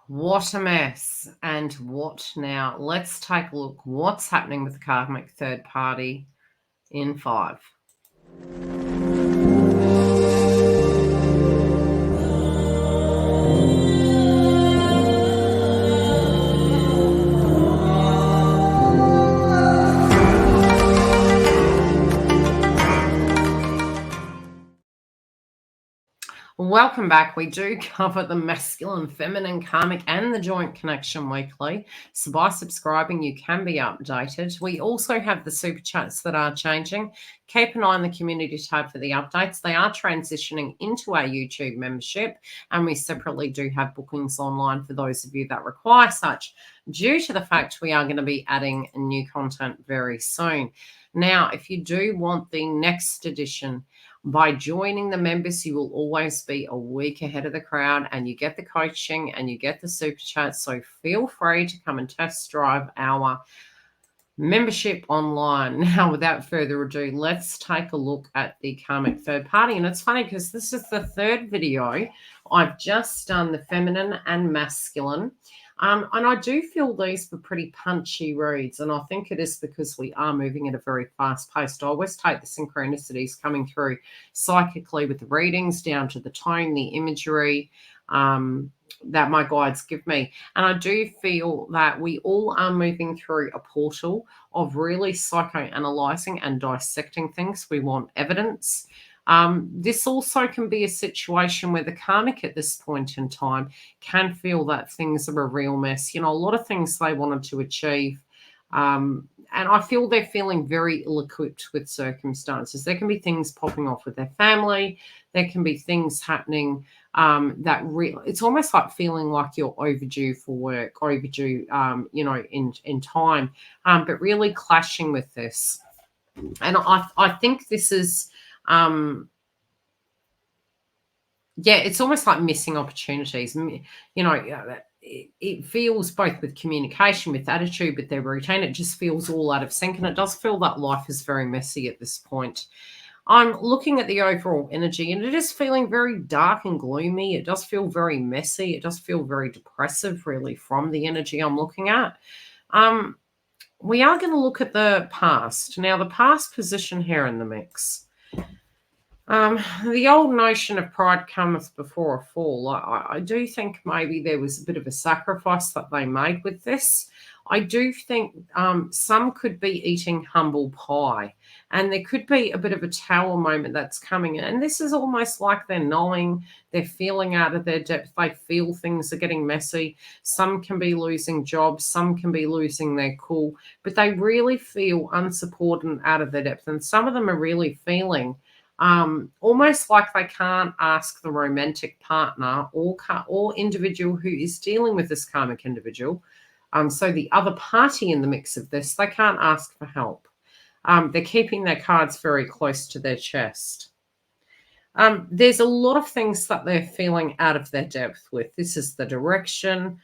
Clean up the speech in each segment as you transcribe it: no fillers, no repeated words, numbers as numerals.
What a mess. And what now? Let's take a look. What's happening with the karmic third party in 5? Welcome back. We do cover the masculine, feminine, karmic, and the joint connection weekly. So by subscribing, you can be updated. We also have the super chats that are changing. Keep an eye on the community tab for the updates. They are transitioning into our YouTube membership, and we separately do have bookings online for those of you that require such, due to the fact we are going to be adding new content very soon. Now, if you do want the next edition, by joining the members, you will always be a week ahead of the crowd, and you get the coaching and you get the super chat. So feel free to come and test drive our membership online. Now, without further ado, let's take a look at the karmic third party. And it's funny because this is the third video. I've just done the feminine and masculine. And I do feel these were pretty punchy reads, and I think it is because we are moving at a very fast pace. I always take the synchronicities coming through psychically with the readings down to the tone, the imagery that my guides give me. And I do feel that we all are moving through a portal of really psychoanalyzing and dissecting things. We want evidence. This also can be a situation where the karmic at this point in time can feel that things are a real mess. You know, a lot of things they wanted to achieve. And I feel they're feeling very ill-equipped with circumstances. There can be things popping off with their family. There can be things happening it's almost like feeling like you're overdue for work, overdue, in time, but really clashing with this. And I think this is... it's almost like missing opportunities. It feels both with communication, with attitude, with their routine. It just feels all out of sync, and it does feel that life is very messy at this point. I'm looking at the overall energy, and it is feeling very dark and gloomy. It does feel very messy. It does feel very depressive, really, from the energy I'm looking at. We are going to look at the past. Now, the past position here in the mix. The old notion of pride cometh before a fall. I do think maybe there was a bit of a sacrifice that they made with this. I do think some could be eating humble pie, and there could be a bit of a tower moment that's coming in. And this is almost like they're knowing, they're feeling out of their depth. They feel things are getting messy. Some can be losing jobs. Some can be losing their cool, but they really feel unsupported and out of their depth. And some of them are really feeling almost like they can't ask the romantic partner or individual who is dealing with this karmic individual. So the other party in the mix of this, they can't ask for help. They're keeping their cards very close to their chest. There's a lot of things that they're feeling out of their depth with. This is the direction.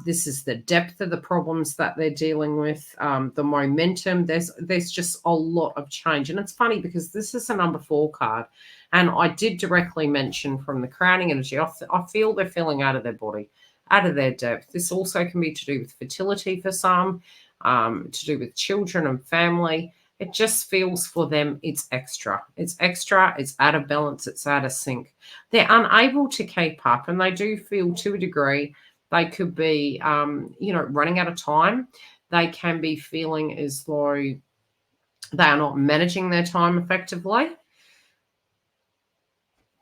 This is the depth of the problems that they're dealing with, the momentum. There's just a lot of change. And it's funny because this is a number 4 card. And I did directly mention from the crowning energy, I feel they're feeling out of their body, out of their depth. This also can be to do with fertility for some, to do with children and family. It just feels for them it's extra. It's extra. It's out of balance. It's out of sync. They're unable to keep up, and they do feel to a degree they could be, running out of time. They can be feeling as though they are not managing their time effectively.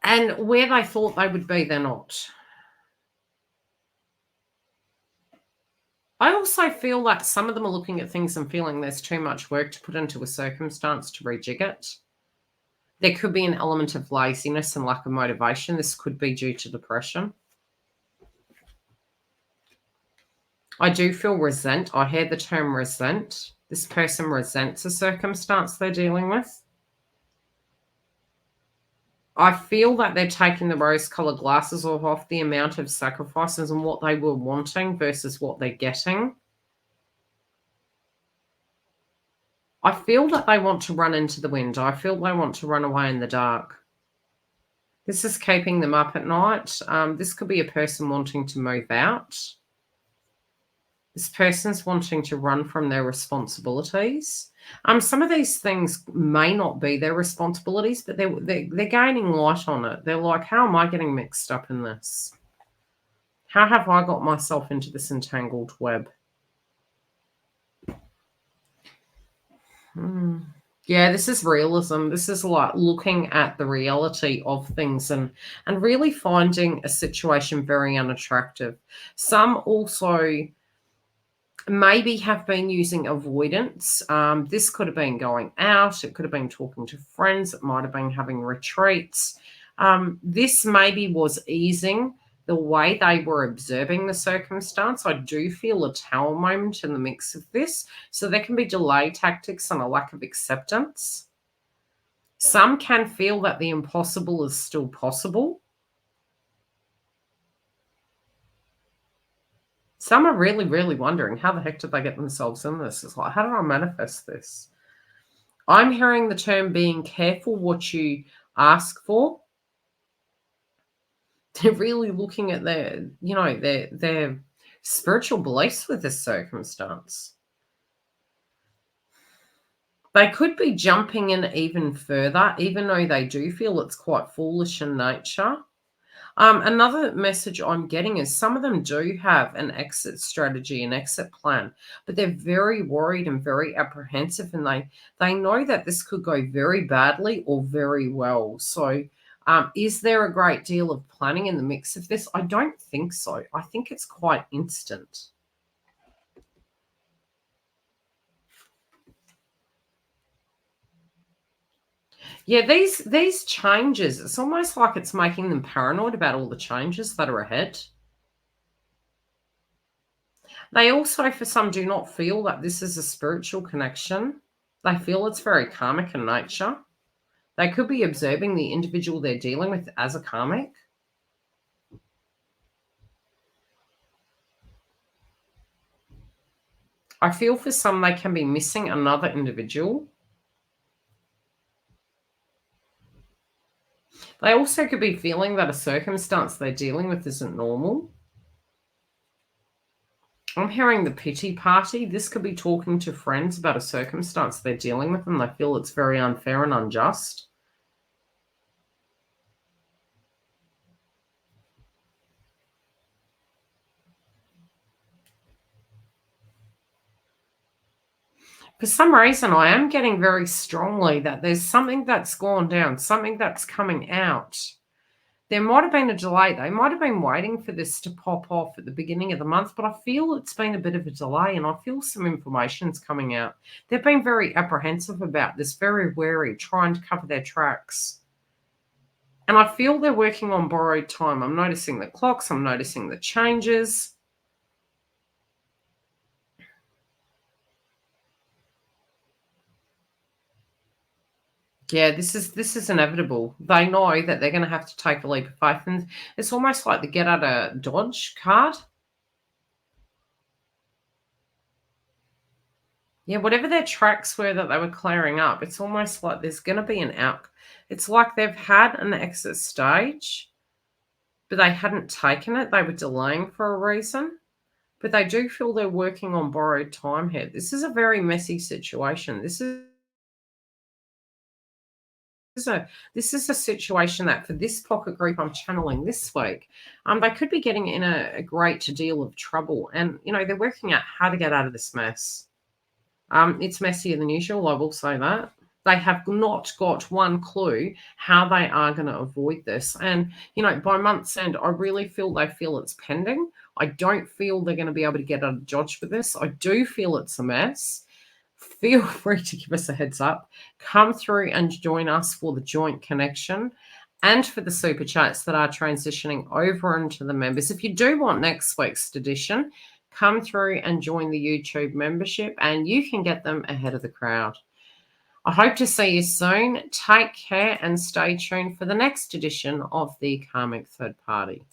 And where they thought they would be, they're not. I also feel like some of them are looking at things and feeling there's too much work to put into a circumstance to rejig it. There could be an element of laziness and lack of motivation. This could be due to depression. I do feel resent. I hear the term resent. This person resents a circumstance they're dealing with. I feel that they're taking the rose-colored glasses off the amount of sacrifices and what they were wanting versus what they're getting. I feel that they want to run into the wind. I feel they want to run away in the dark. This is keeping them up at night. This could be a person wanting to move out. This person's wanting to run from their responsibilities. Some of these things may not be their responsibilities, but they're gaining light on it. They're like, how am I getting mixed up in this? How have I got myself into this entangled web? Yeah, this is realism. This is like looking at the reality of things and really finding a situation very unattractive. Some also maybe have been using avoidance. This could have been going out. It could have been talking to friends. It might have been having retreats. This maybe was easing the way they were observing the circumstance. I do feel a tower moment in the mix of this. So there can be delay tactics and a lack of acceptance. Some can feel that the impossible is still possible. Some are really, really wondering, how the heck did they get themselves in this? It's like, how did I manifest this? I'm hearing the term being careful what you ask for. They're really looking at their spiritual beliefs with this circumstance. They could be jumping in even further, even though they do feel it's quite foolish in nature. Another message I'm getting is some of them do have an exit strategy, an exit plan, but they're very worried and very apprehensive, and they know that this could go very badly or very well. So, is there a great deal of planning in the mix of this? I don't think so. I think it's quite instant. Yeah, these changes, it's almost like it's making them paranoid about all the changes that are ahead. They also, for some, do not feel that this is a spiritual connection. They feel it's very karmic in nature. They could be observing the individual they're dealing with as a karmic. I feel for some they can be missing another individual. They also could be feeling that a circumstance they're dealing with isn't normal. I'm hearing the pity party. This could be talking to friends about a circumstance they're dealing with and they feel it's very unfair and unjust. For some reason, I am getting very strongly that there's something that's gone down, something that's coming out. There might have been a delay. They might have been waiting for this to pop off at the beginning of the month, but I feel it's been a bit of a delay and I feel some information's coming out. They've been very apprehensive about this, very wary, trying to cover their tracks. And I feel they're working on borrowed time. I'm noticing the clocks, I'm noticing the changes. Yeah, this is inevitable. They know that they're going to have to take a leap of faith, and it's almost like the get out of dodge card. Yeah, whatever their tracks were that they were clearing up, it's almost like there's going to be an out. It's like they've had an exit stage, but they hadn't taken it. They were delaying for a reason, but they do feel they're working on borrowed time here. This is a very messy situation. This is a situation that for this pocket group I'm channeling this week, they could be getting in a great deal of trouble, and they're working out how to get out of this mess. It's messier than usual, I will say that. They have not got one clue how they are going to avoid this. And, by month's end, I really feel they feel it's pending. I don't feel they're going to be able to get out of dodge with this. I do feel it's a mess. Feel free to give us a heads up. Come through and join us for the joint connection and for the super chats that are transitioning over into the members. If you do want next week's edition, come through and join the YouTube membership and you can get them ahead of the crowd. I hope to see you soon. Take care and stay tuned for the next edition of the Karmic Third Party.